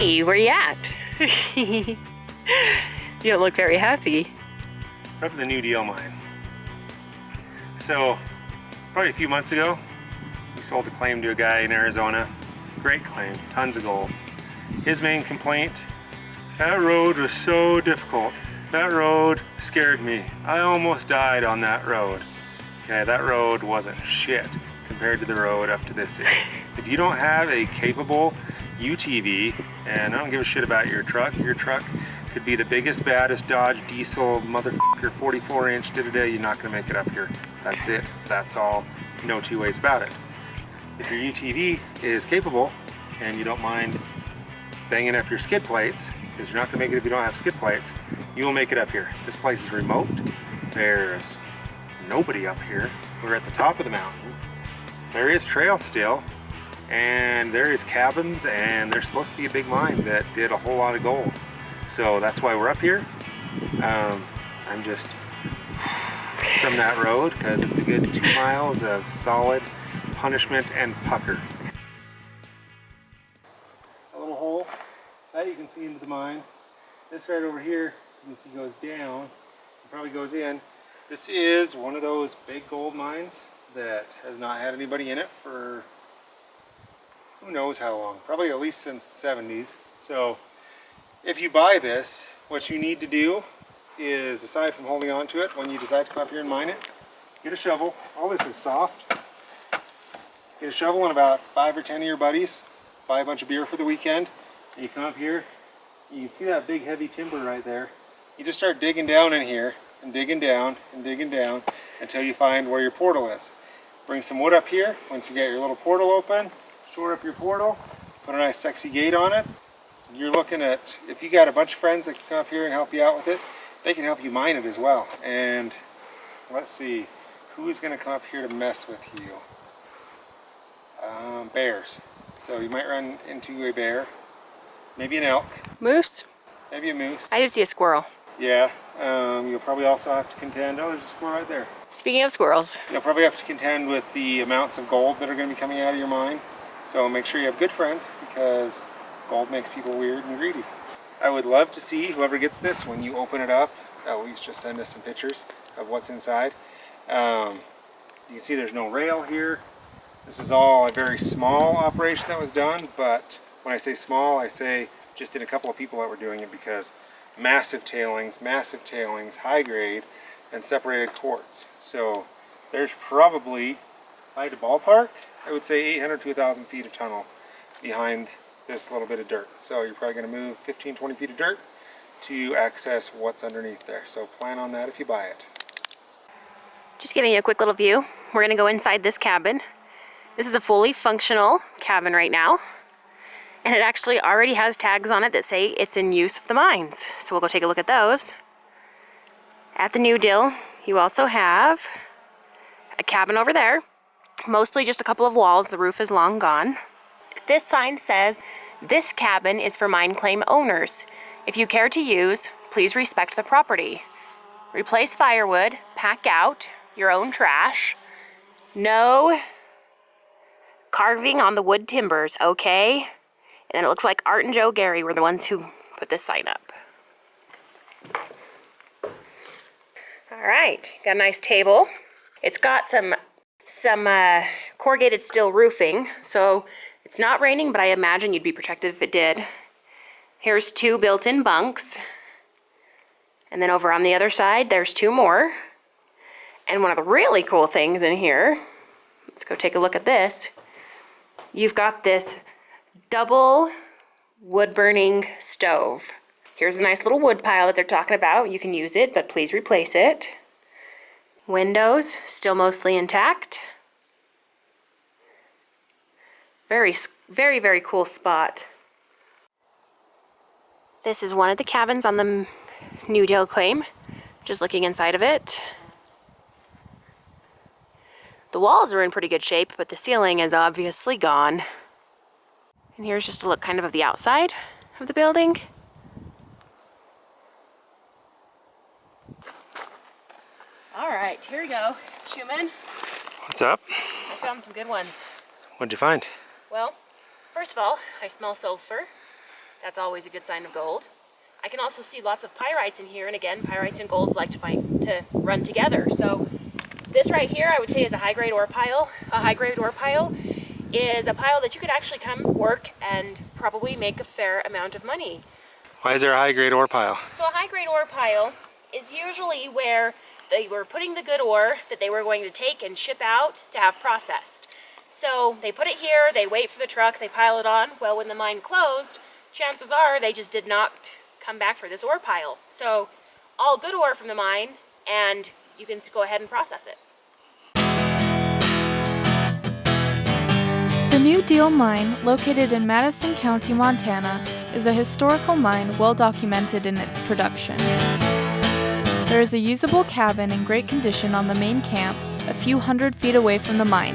Hey, where you at? You don't look very happy. Up at the New Deal mine. So, probably a few months ago, we sold a claim to a guy in Arizona. Great claim, tons of gold. His main complaint, that road was so difficult. That road scared me. I almost died on that road. Okay, that road wasn't shit compared to the road up to this is. If you don't have a capable UTV, and I don't give a shit about your truck could be the biggest, baddest Dodge diesel motherfucker 44-inch da-da-da, you're not gonna make it up here. That's it, that's all, no two ways about it. If your UTV is capable and you don't mind banging up your skid plates, because you're not gonna make it if you don't have skid plates, you will make it up here. This place is remote. There's nobody up here. We're at the top of the mountain. There is trail still, and there is cabins, and there's supposed to be a big mine that did a whole lot of gold. So that's why we're up here. I'm just from that road because it's a good 2 miles of solid punishment and pucker. A little hole that you can see into the mine. This right over here, you can see goes down. It probably goes in. This is one of those big gold mines that has not had anybody in it for who knows how long. Probably at least since the 70s. So if you buy this, what you need to do is, aside from holding on to it, when you decide to come up here and mine it, get a shovel. All this is soft. Get a shovel and about 5 or 10 of your buddies. Buy a bunch of beer for the weekend. And you come up here. You can see that big heavy timber right there. You just start digging down in here and digging down and digging down until you find where your portal is. Bring some wood up here. Once you get your little portal open, shore up your portal, put a nice sexy gate on it. You're looking at, if you got a bunch of friends that can come up here and help you out with it, they can help you mine it as well. And let's see, who is going to come up here to mess with you? Bears. So you might run into a bear, maybe an elk. Moose? Maybe a moose. I did see a squirrel. Yeah, you'll probably also have to contend, oh, there's a squirrel right there. Speaking of squirrels. You'll probably have to contend with the amounts of gold that are going to be coming out of your mine. So make sure you have good friends, because gold makes people weird and greedy. I would love to see whoever gets this, when you open it up, at least just send us some pictures of what's inside. You can see there's no rail here. This was all a very small operation that was done, but when I say small, I say just in a couple of people that were doing it, because massive tailings, high grade, and separated quartz. So there's probably, if I had to ballpark, I would say 800 to 1,000 feet of tunnel behind this little bit of dirt. So you're probably going to move 15-20 feet of dirt to access what's underneath there. So plan on that if you buy it. Just giving you a quick little view. We're going to go inside this cabin. This is a fully functional cabin right now. And it actually already has tags on it that say it's in use of the mines. So we'll go take a look at those. At the New Deal, you also have a cabin over there. Mostly just a couple of walls. The roof is long gone. This sign says, "This cabin is for mine claim owners. If you care to use, please respect the property. Replace firewood, pack out your own trash. No carving on the wood timbers, okay?" And then it looks like Art and Joe Gary were the ones who put this sign up. All right, got a nice table. It's got some corrugated steel roofing, so it's not raining, but I imagine you'd be protected if it did. Here's 2 built-in bunks. And then over on the other side, there's 2 more. And one of the really cool things in here, let's go take a look at this. You've got this double wood-burning stove. Here's a nice little wood pile that they're talking about. You can use it, but please replace it. Windows, still mostly intact. Very, very, very cool spot. This is one of the cabins on the New Deal claim. Just looking inside of it. The walls are in pretty good shape, but the ceiling is obviously gone. And here's just a look kind of the outside of the building. All right, here we go. Schumann, What's up? I found some good ones. What'd you find? Well, first of all, I smell sulfur. That's always a good sign of gold. I can also see lots of pyrites in here, and again, pyrites and golds like to run together. So this right here, I would say, is a high-grade ore pile. A high-grade ore pile is a pile that you could actually come work and probably make a fair amount of money. Why is there a high-grade ore pile? So a high-grade ore pile is usually where they were putting the good ore that they were going to take and ship out to have processed. So they put it here, they wait for the truck, they pile it on. Well, when the mine closed, chances are they just did not come back for this ore pile. So all good ore from the mine, and you can go ahead and process it. The New Deal Mine, located in Madison County, Montana, is a historical mine well documented in its production. There is a usable cabin in great condition on the main camp, a few hundred feet away from the mine,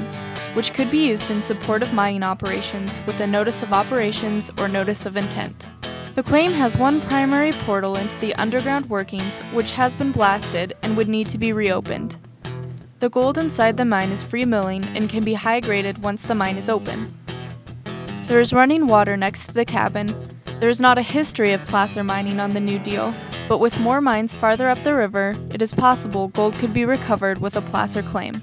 which could be used in support of mining operations with a notice of operations or notice of intent. The claim has one primary portal into the underground workings, which has been blasted and would need to be reopened. The gold inside the mine is free milling and can be high-graded once the mine is open. There is running water next to the cabin. There is not a history of placer mining on the New Deal, but with more mines farther up the river, it is possible gold could be recovered with a placer claim.